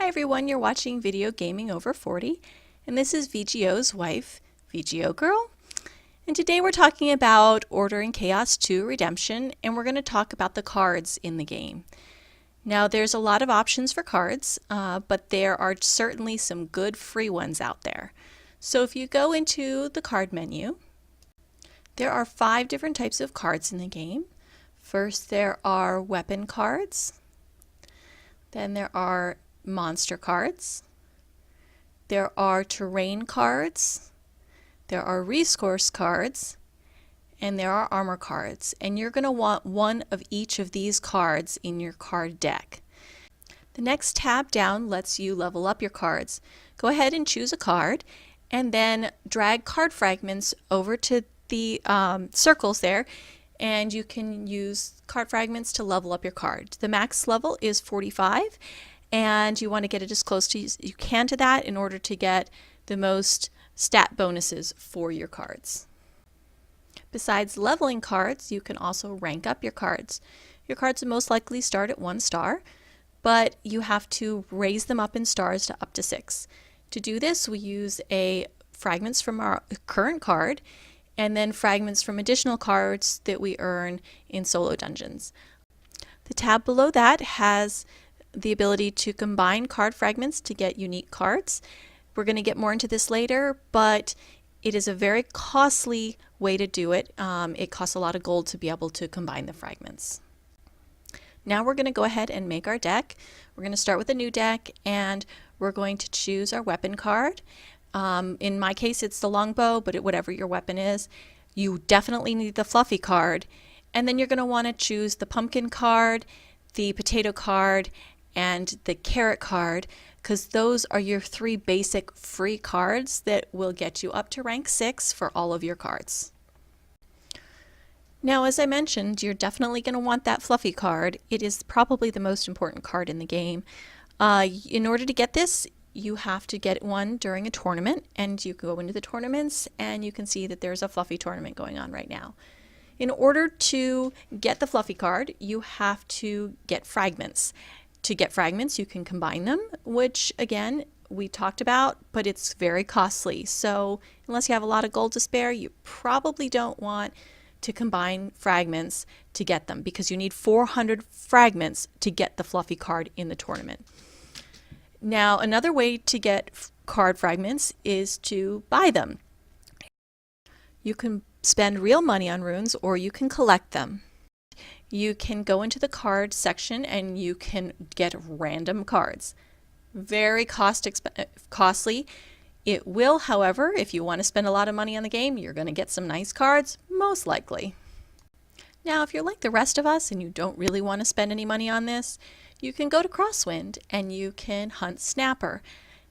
Hi everyone, you're watching Video Gaming Over 40, and this is VGO's wife, VGO Girl. And today we're talking about Order in Chaos 2 Redemption, and we're going to talk about the cards in the game. Now there's a lot of options for cards, but there are certainly some good free ones out there. So if you go into the card menu, there are 5 different types of cards in the game. First there are weapon cards, then there are monster cards, there are terrain cards, there are resource cards, and there are armor cards. And you're going to want one of each of these cards in your card deck. The next tab down lets you level up your cards. Go ahead and choose a card and then drag card fragments over to the circles there, and you can use card fragments to level up your card. The max level is 45, and you want to get it as close to as you can to that in order to get the most stat bonuses for your cards. Besides leveling cards, you can also rank up your cards. Your cards will most likely start at 1 star, but you have to raise them up in stars to up to 6. To do this, we use fragments from our current card and then fragments from additional cards that we earn in solo dungeons. The tab below that has the ability to combine card fragments to get unique cards. We're going to get more into this later, but it is a very costly way to do it. It costs a lot of gold to be able to combine the fragments. Now we're going to go ahead and make our deck. We're going to start with a new deck, and we're going to choose our weapon card. In my case, it's the longbow, but whatever your weapon is, you definitely need the fluffy card. And then you're going to want to choose the pumpkin card, the potato card, and the carrot card, because those are your 3 basic free cards that will get you up to rank 6 for all of your cards. Now, as I mentioned, you're definitely going to want that fluffy card. It is probably the most important card in the game. In order to get this, you have to get one during a tournament, and you go into the tournaments and you can see that there's a fluffy tournament going on right now. In order to get the fluffy card, you have to get fragments. To get fragments, you can combine them, which again, we talked about, but it's very costly. So unless you have a lot of gold to spare, you probably don't want to combine fragments to get them, because you need 400 fragments to get the fluffy card in the tournament. Now, another way to get card fragments is to buy them. You can spend real money on runes, or you can collect them. You can go into the card section and you can get random cards. Very costly. It will, however, if you want to spend a lot of money on the game, you're going to get some nice cards, most likely. Now, if you're like the rest of us and you don't really want to spend any money on this, you can go to Crosswind and you can hunt Snapper.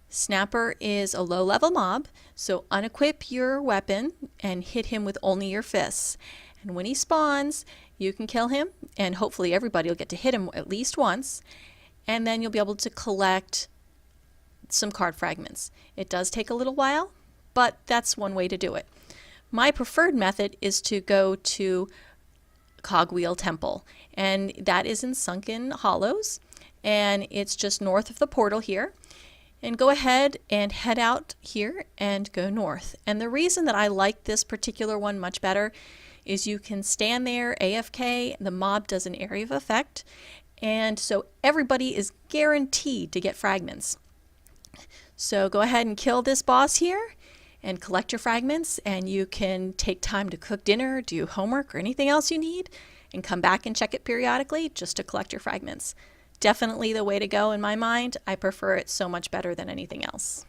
Snapper is a low-level mob, so unequip your weapon and hit him with only your fists. And when he spawns, you can kill him, and hopefully everybody will get to hit him at least once, and then you'll be able to collect some card fragments. It does take a little while, but that's one way to do it. My preferred method is to go to Cogwheel Temple, and that is in Sunken Hollows, and it's just north of the portal here. And go ahead and head out here and go north. And the reason that I like this particular one much better is you can stand there AFK, the mob does an area of effect, and so everybody is guaranteed to get fragments. So go ahead and kill this boss here and collect your fragments, and you can take time to cook dinner, do homework, or anything else you need, and come back and check it periodically just to collect your fragments. Definitely the way to go in my mind. I prefer it so much better than anything else.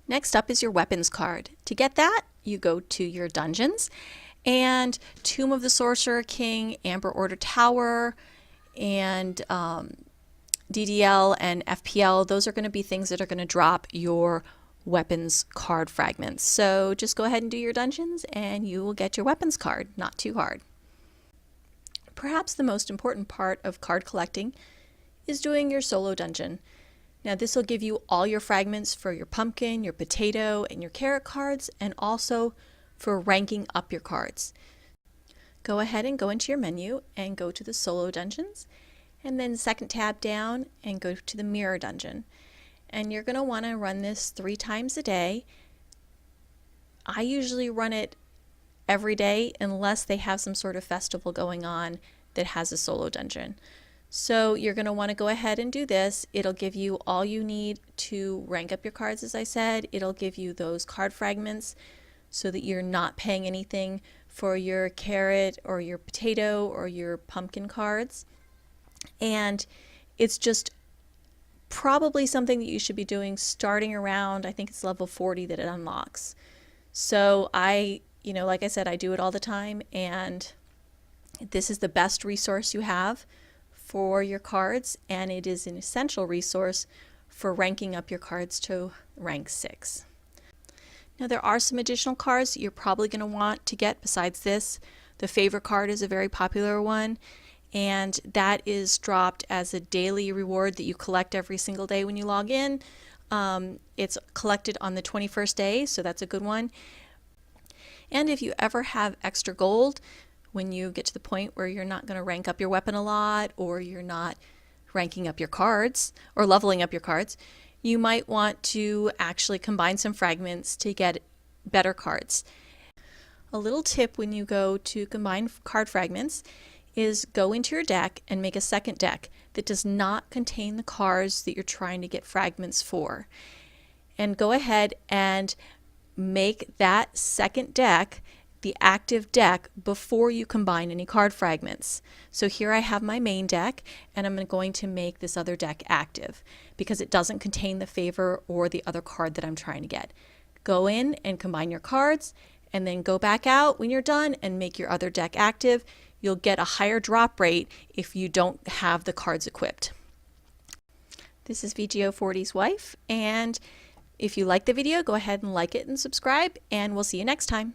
Next up is your weapons card. To get that, you go to your dungeons, and Tomb of the Sorcerer King, Amber Order Tower, and DDL and FPL, those are going to be things that are going to drop your weapons card fragments. So just go ahead and do your dungeons and you will get your weapons card. Not too hard. Perhaps the most important part of card collecting is doing your solo dungeon. Now this will give you all your fragments for your pumpkin, your potato, and your carrot cards, and also for ranking up your cards. Go ahead and go into your menu and go to the solo dungeons, And then second tab down and go to the mirror dungeon. And you're going to want to run this 3 times a day. I usually run it every day unless they have some sort of festival going on that has a solo dungeon. So you're going to want to go ahead and do this. It'll give you all you need to rank up your cards, as I said. It'll give you those card fragments so that you're not paying anything for your carrot or your potato or your pumpkin cards. And it's just probably something that you should be doing starting around, I think it's level 40 that it unlocks. So like I said, I do it all the time, and this is the best resource you have for your cards, and it is an essential resource for ranking up your cards to rank 6. Now there are some additional cards that you're probably going to want to get besides this. The favorite card is a very popular one, and that is dropped as a daily reward that you collect every single day when you log in. It's collected on the 21st day, so that's a good one. And if you ever have extra gold, when you get to the point where you're not going to rank up your weapon a lot, or you're not ranking up your cards or leveling up your cards, you might want to actually combine some fragments to get better cards. A little tip when you go to combine card fragments is go into your deck and make a second deck that does not contain the cards that you're trying to get fragments for. And go ahead and make that second deck the active deck before you combine any card fragments. So here I have my main deck, and I'm going to make this other deck active because it doesn't contain the favor or the other card that I'm trying to get. Go in and combine your cards, and then go back out when you're done and make your other deck active. You'll get a higher drop rate if you don't have the cards equipped. This is VGO40's wife, and if you like the video, go ahead and like it and subscribe, and we'll see you next time.